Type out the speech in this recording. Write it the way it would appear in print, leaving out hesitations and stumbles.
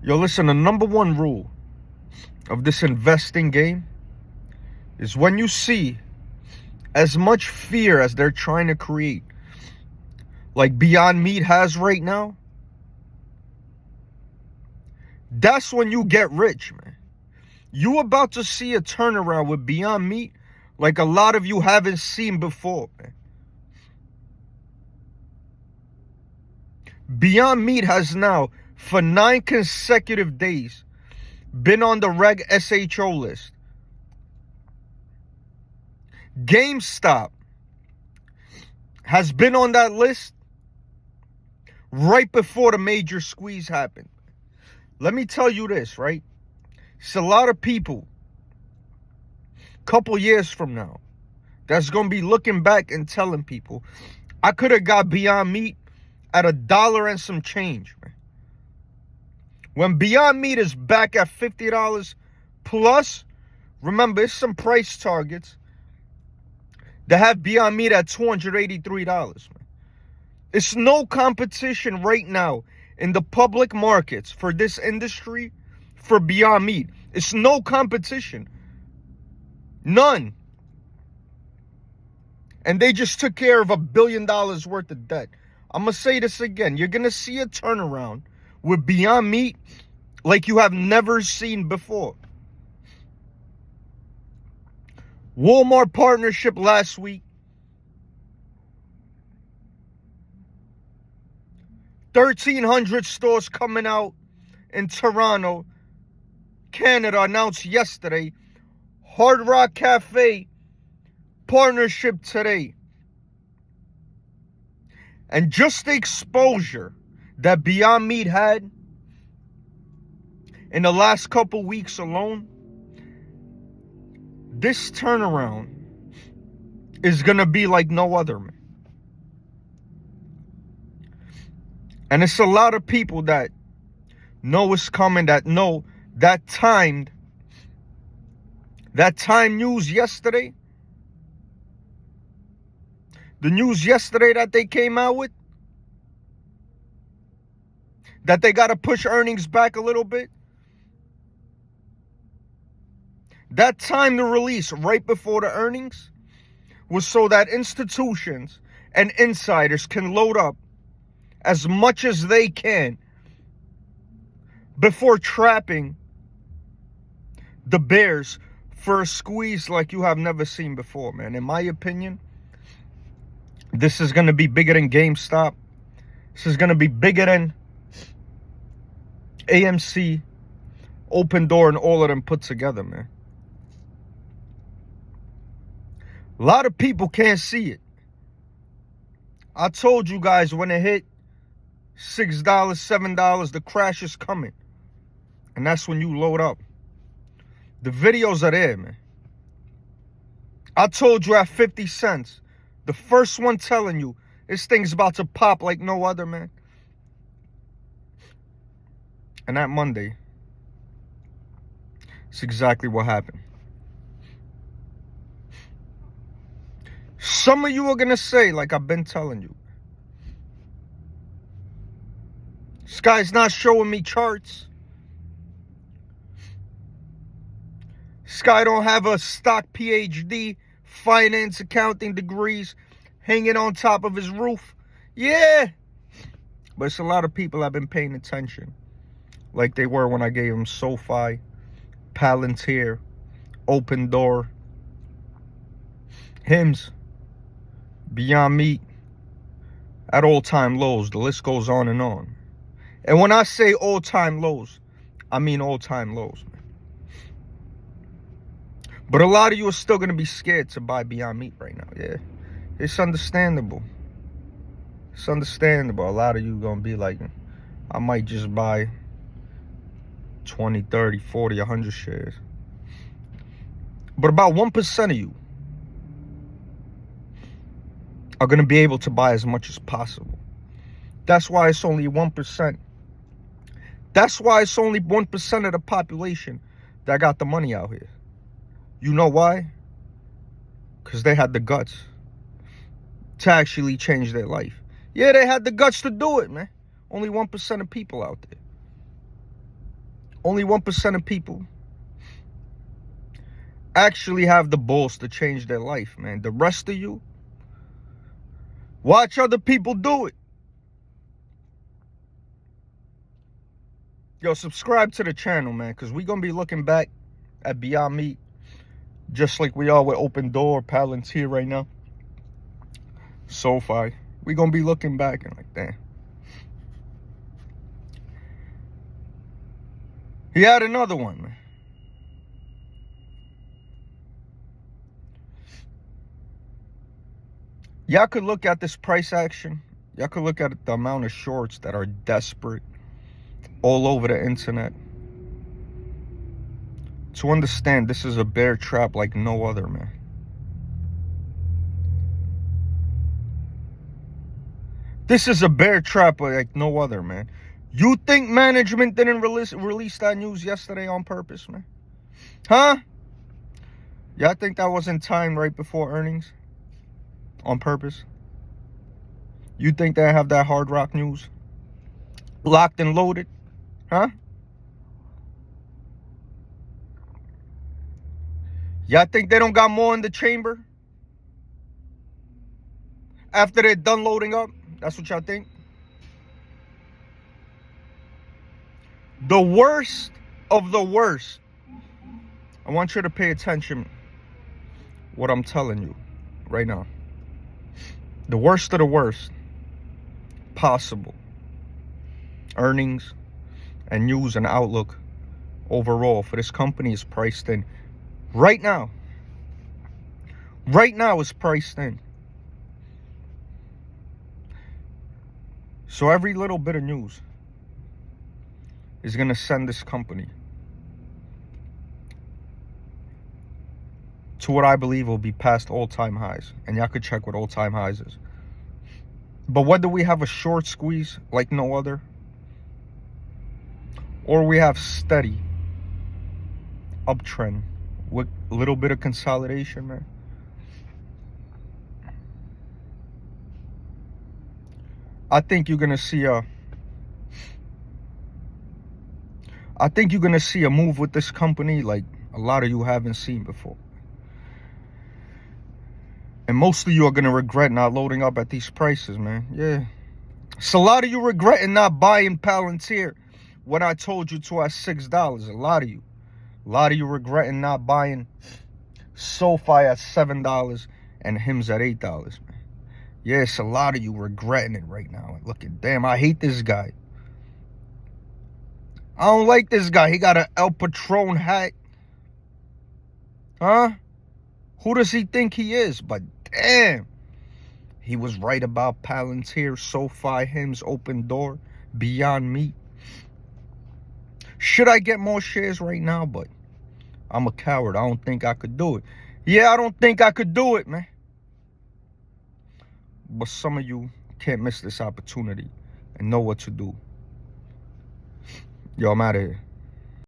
Yo, listen, the number one rule of this investing game is when you see as much fear as they're trying to create, like Beyond Meat has right now, that's when you get rich, man. You about to see a turnaround with Beyond Meat like a lot of you haven't seen before, man. Beyond Meat has now, for 9 consecutive days, been on the Reg SHO list. GameStop has been on that list right before the major squeeze happened. Let me tell you this, right? It's a lot of people, couple years from now, that's going to be looking back and telling people, I could have got Beyond Meat at $1 and some change, man. When Beyond Meat is back at $50 plus, remember, it's some price targets that have Beyond Meat at $283, man. It's no competition right now in the public markets for this industry for Beyond Meat. It's no competition. None. And they just took care of $1 billion worth of debt. I'm going to say this again. You're going to see a turnaround with Beyond Meat like you have never seen before. Walmart partnership last week. 1,300 stores coming out in Toronto, Canada, announced yesterday. Hard Rock Cafe partnership today. And just the exposure that Beyond Meat had in the last couple weeks alone, this turnaround is going to be like no other, man. And it's a lot of people that know it's coming, that know that timed news yesterday. The news yesterday that they came out with, that they got to push earnings back a little bit. That time to release right before the earnings was so that institutions and insiders can load up as much as they can before trapping the bears for a squeeze like you have never seen before, man. In my opinion, this is going to be bigger than GameStop. This is going to be bigger than AMC, Open Door, and all of them put together, man. A lot of people can't see it. I told you guys when it hit $6, $7, the crash is coming. And that's when you load up. The videos are there, man. I told you at 50 cents. The first one telling you this thing's about to pop like no other, man. And that Monday, it's exactly what happened. Some of you are going to say, like I've been telling you, this guy's not showing me charts. This guy don't have a stock PhD, finance accounting degrees hanging on top of his roof. Yeah. But it's a lot of people have been paying attention like they were when I gave them SoFi, Palantir, Open Door, Hims, Beyond Meat, at all-time lows. The list goes on and on. And when I say all-time lows, I mean all-time lows, man. But a lot of you are still going to be scared to buy Beyond Meat right now, yeah. It's understandable. It's understandable. A lot of you going to be like, I might just buy 20, 30, 40, 100 shares. But about 1% of you are going to be able to buy as much as possible. That's why it's only 1%. That's why it's only 1% of the population that got the money out here. You know why? Because they had the guts to actually change their life. Yeah, they had the guts to do it, man. Only 1% of people out there. Only 1% of people actually have the balls to change their life, man. The rest of you, watch other people do it. Yo, subscribe to the channel, man, because we're going to be looking back at Beyond Meat just like we are with Open Door, Palantir right now. SoFi. We're going to be looking back and like, damn. He had another one, man. Y'all could look at this price action. Y'all could look at the amount of shorts that are desperate all over the internet to understand this is a bear trap like no other, man. This is a bear trap like no other, man. You think management didn't release that news yesterday on purpose, man? Huh? Y'all think that wasn't timed right before earnings? On purpose? You think they have that Hard Rock news locked and loaded? Huh? Y'all think they don't got more in the chamber after they're done loading up? That's what y'all think? The worst of the worst. I want you to pay attention what I'm telling you right now. The worst of the worst possible earnings and news and outlook overall for this company is priced in. Right now it's priced in. So every little bit of news is going to send this company to what I believe will be past all-time highs. And y'all could check what all-time highs is. But whether we have a short squeeze like no other, or we have steady uptrend with a little bit of consolidation, man, I think you're gonna see a move with this company like a lot of you haven't seen before. And most of you are gonna regret not loading up at these prices, man. Yeah. So a lot of you regretting not buying Palantir when I told you to at $6. A lot of you regretting not buying SoFi at $7 and HIMS at $8, man. Yes, a lot of you regretting it right now. Looking, damn, I hate this guy. I don't like this guy. He got an El Patron hat. Huh? Who does he think he is? But damn, he was right about Palantir, SoFi, HIMS, Open Door, Beyond Meat. Should I get more shares right now? But I'm a coward. I don't think I could do it. Yeah, I don't think I could do it, man. But some of you can't miss this opportunity and know what to do. Yo, I'm out of here.